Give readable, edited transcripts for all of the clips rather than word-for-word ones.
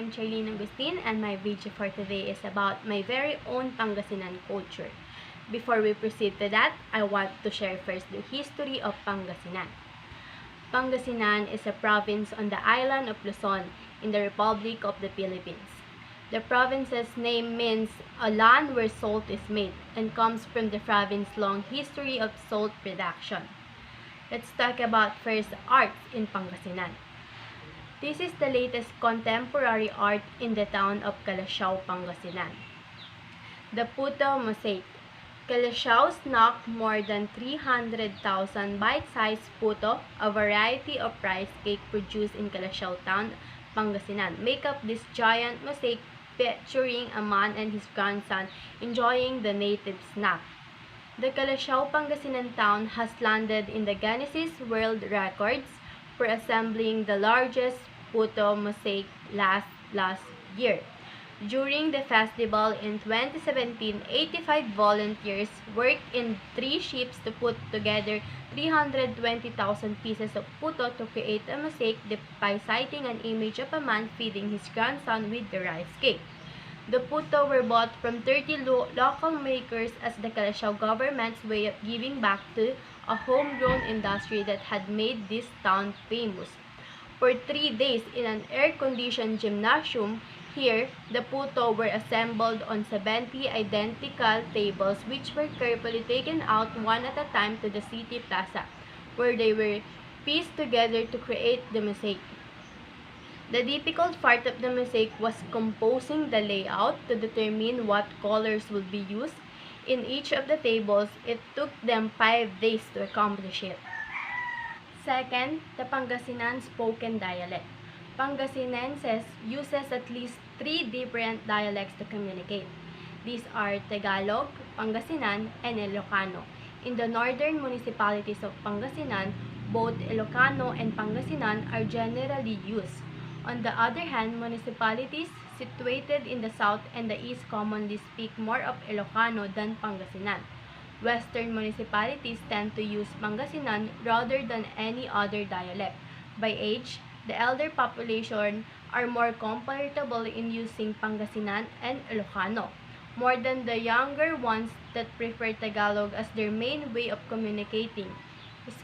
I'm Charlene Agustin, and my video for today is about my very own Pangasinan culture. Before we proceed to that, I want to share first the history of Pangasinan. Pangasinan is a province on the island of Luzon in the Republic of the Philippines. The province's name means a land where salt is made and comes from the province's long history of salt production. Let's talk about first arts in Pangasinan. This is the latest contemporary art in the town of Calasiao, Pangasinan. The Puto Mosaic. Calasiao knocked more than 300,000 bite-sized puto, a variety of rice cake produced in Calasiao town, Pangasinan, make up this giant mosaic featuring a man and his grandson enjoying the native snack. The Calasiao, Pangasinan town has landed in the Guinness World Records for assembling the largest puto mosaic last year. During the festival in 2017, 85 volunteers worked in 3 ships to put together 320,000 pieces of puto to create a mosaic by citing an image of a man feeding his grandson with the rice cake. The puto were bought from 30 local makers as the Calasiao government's way of giving back to a homegrown industry that had made this town famous. For 3 days in an air-conditioned gymnasium, here, the puto were assembled on 70 identical tables which were carefully taken out one at a time to the city plaza, where they were pieced together to create the mosaic. The difficult part of the mosaic was composing the layout to determine what colors would be used in each of the tables. It took them 5 days to accomplish it. Second, the Pangasinan spoken dialect. Pangasinenses uses at least 3 different dialects to communicate. These are Tagalog, Pangasinan, and Ilocano. In the northern municipalities of Pangasinan, both Ilocano and Pangasinan are generally used. On the other hand, municipalities situated in the south and the east commonly speak more of Ilocano than Pangasinan. Western municipalities tend to use Pangasinan rather than any other dialect. By age, the elder population are more comfortable in using Pangasinan and Ilocano, more than the younger ones that prefer Tagalog as their main way of communicating.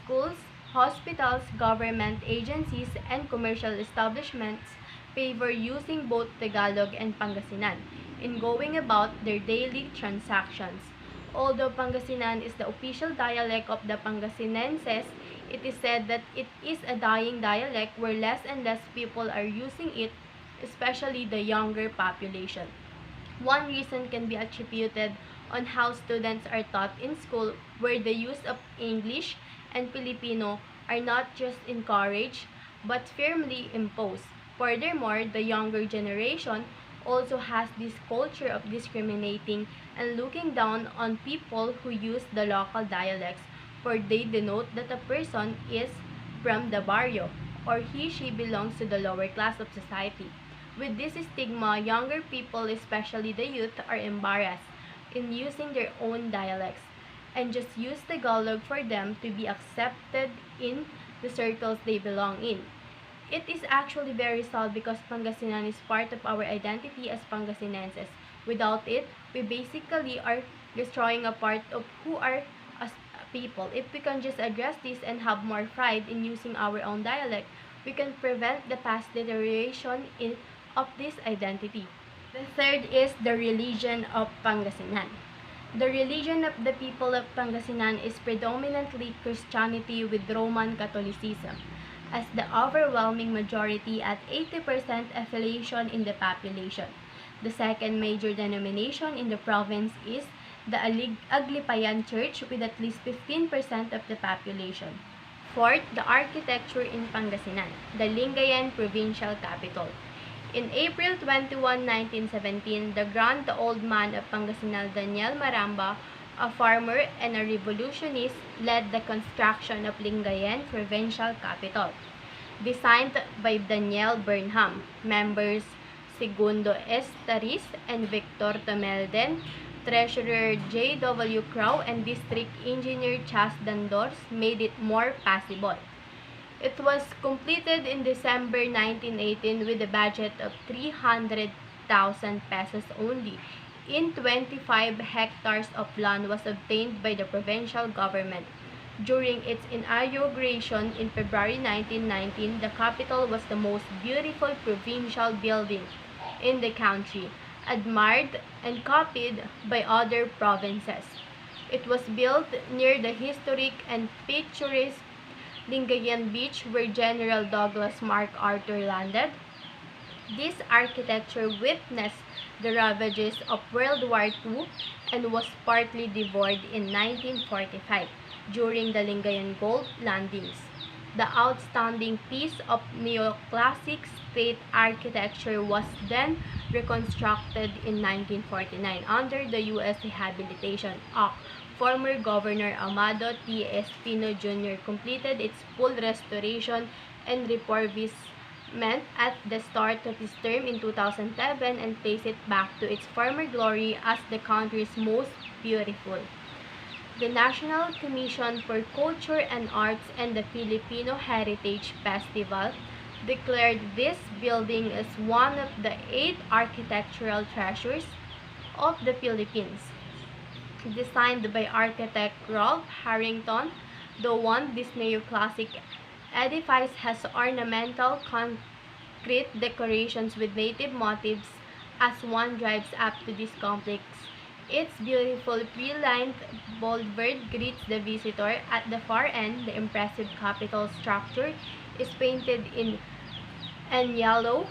Schools, hospitals, government agencies, and commercial establishments favor using both Tagalog and Pangasinan in going about their daily transactions. Although Pangasinan is the official dialect of the Pangasinenses, it is said that it is a dying dialect where less and less people are using it, especially the younger population. One reason can be attributed on how students are taught in school, where the use of English and Filipino are not just encouraged but firmly imposed. Furthermore, the younger generation also has this culture of discriminating and looking down on people who use the local dialects, for they denote that a person is from the barrio or he/she belongs to the lower class of society. With this stigma, younger people, especially the youth, are embarrassed in using their own dialects and just use Tagalog for them to be accepted in the circles they belong in. It is actually very sad because Pangasinan is part of our identity as Pangasinenses. Without it, we basically are destroying a part of who are as people. If we can just address this and have more pride in using our own dialect, we can prevent the past deterioration of this identity. The third is the religion of Pangasinan. The religion of the people of Pangasinan is predominantly Christianity with Roman Catholicism, as the overwhelming majority at 80% affiliation in the population. The second major denomination in the province is the Aglipayan Church with at least 15% of the population. Fourth, the architecture in Pangasinan, the Lingayen provincial capital. In April 21, 1917, the grand old man of Pangasinan, Daniel Maramba, a farmer and a revolutionist, led the construction of Lingayen provincial capital. Designed by Daniel Burnham, members Segundo Estaris and Victor Tomelden, Treasurer J.W. Crow, and District Engineer Chas Dandors made it more passable. It was completed in December 1918 with a budget of 300,000 pesos only. In 25 hectares of land was obtained by the provincial government. During its inauguration in February 1919, the Capitol was the most beautiful provincial building in the country, admired and copied by other provinces. It was built near the historic and picturesque Lingayen Beach where General Douglas MacArthur landed. This architecture witnessed the ravages of World War II and was partly devoured in 1945 during the Lingayen Gold landings. The outstanding piece of neoclassic state architecture was then reconstructed in 1949 under the U.S. Rehabilitation Act. Former Governor Amado T. Espino Jr. completed its full restoration and refurbishment at the start of his term in 2007 and placed it back to its former glory as the country's most beautiful. The National Commission for Culture and Arts and the Filipino Heritage Festival declared this building as one of the 8 architectural treasures of the Philippines. Designed by architect Ralph Harrington, this neoclassic edifice has ornamental concrete decorations with native motifs. As one drives up to this complex, its beautiful tree-lined boulevard greets the visitor. At the far end, the impressive Capitol structure is painted in and yellow.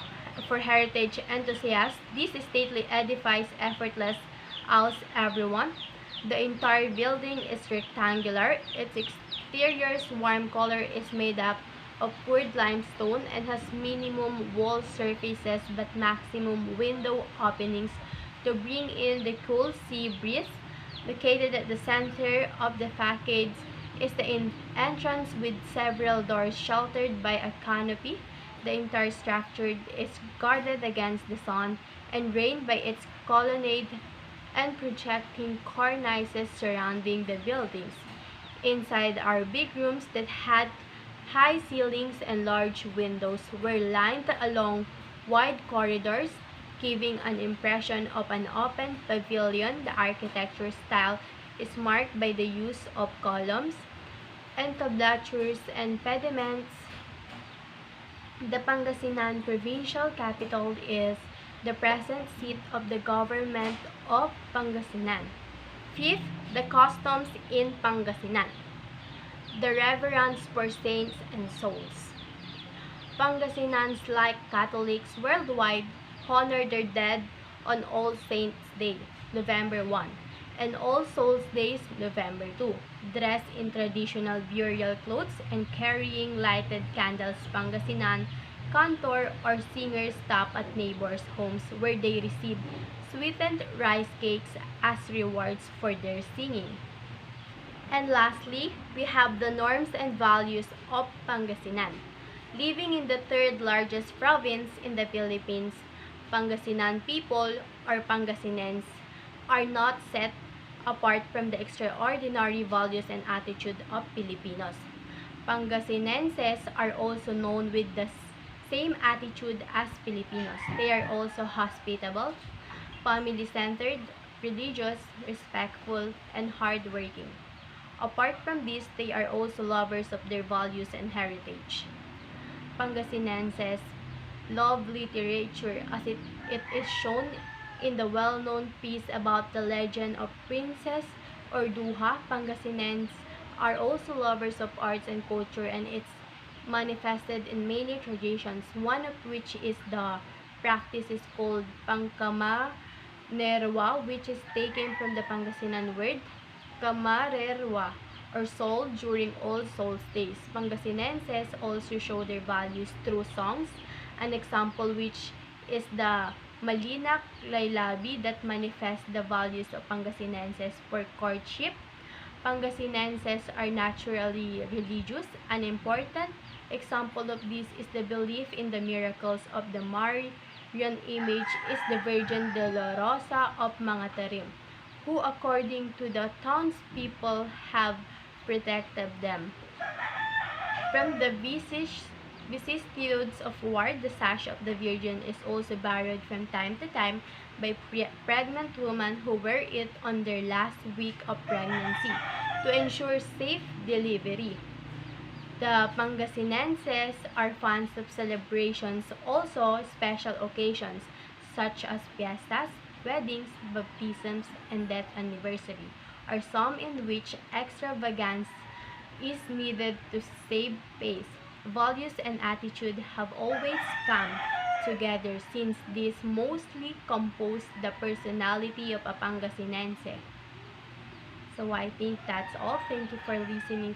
For heritage enthusiasts, this stately edifice effortlessly awes everyone. The entire building is rectangular. Its exterior's warm color is made up of poured limestone and has minimum wall surfaces but maximum window openings to bring in the cool sea breeze. Located at the center of the facades is the entrance with several doors sheltered by a canopy. The entire structure is guarded against the sun and rain by its colonnade and projecting cornices surrounding the buildings. Inside are big rooms that had high ceilings and large windows were lined along wide corridors, giving an impression of an open pavilion. The architecture style is marked by the use of columns, entablatures, and pediments. The Pangasinan provincial capital is the present seat of the government of Pangasinan. 5th, the customs in Pangasinan. The Reverance for Saints and Souls. Pangasinans, like Catholics worldwide, honor their dead on All Saints' Day, November 1, and All Souls' Day, November 2. Dressed in traditional burial clothes and carrying lighted candles, Pangasinan cantor or singers stop at neighbors' homes where they receive sweetened rice cakes as rewards for their singing. And lastly, we have the norms and values of Pangasinan. Living in the 3rd largest province in the Philippines, Pangasinan people or Pangasinenses are not set apart from the extraordinary values and attitude of Filipinos. Pangasinenses are also known with the same attitude as Filipinos. They are also hospitable, family-centered, religious, respectful, and hardworking. Apart from this, they are also lovers of their values and heritage. Pangasinenses love literature as it is shown in the well-known piece about the legend of Princess Orduha. Pangasinenses are also lovers of arts and culture, and it's manifested in many traditions, one of which is the practice is called Pangkamanerwa, which is taken from the Pangasinan word Kamarerwa, or soul during All Souls Days. Pangasinenses also show their values through songs, an example which is the Malinak Laylabi that manifests the values of Pangasinenses for courtship. Pangasinenses are naturally religious. An important example of this is the belief in the miracles of the Marian image is the Virgin Dolorosa of Mangatarim, who according to the townspeople have protected them. From the vicissitudes of war, the sash of the Virgin is also borrowed from time to time by pregnant women who wear it on their last week of pregnancy to ensure safe delivery. The Pangasinenses are fans of celebrations, also special occasions such as fiestas, weddings, baptisms, and death anniversary, are some in which extravagance is needed to save face. Values and attitude have always come together since these mostly compose the personality of a Pangasinense. So I think that's all. Thank you for listening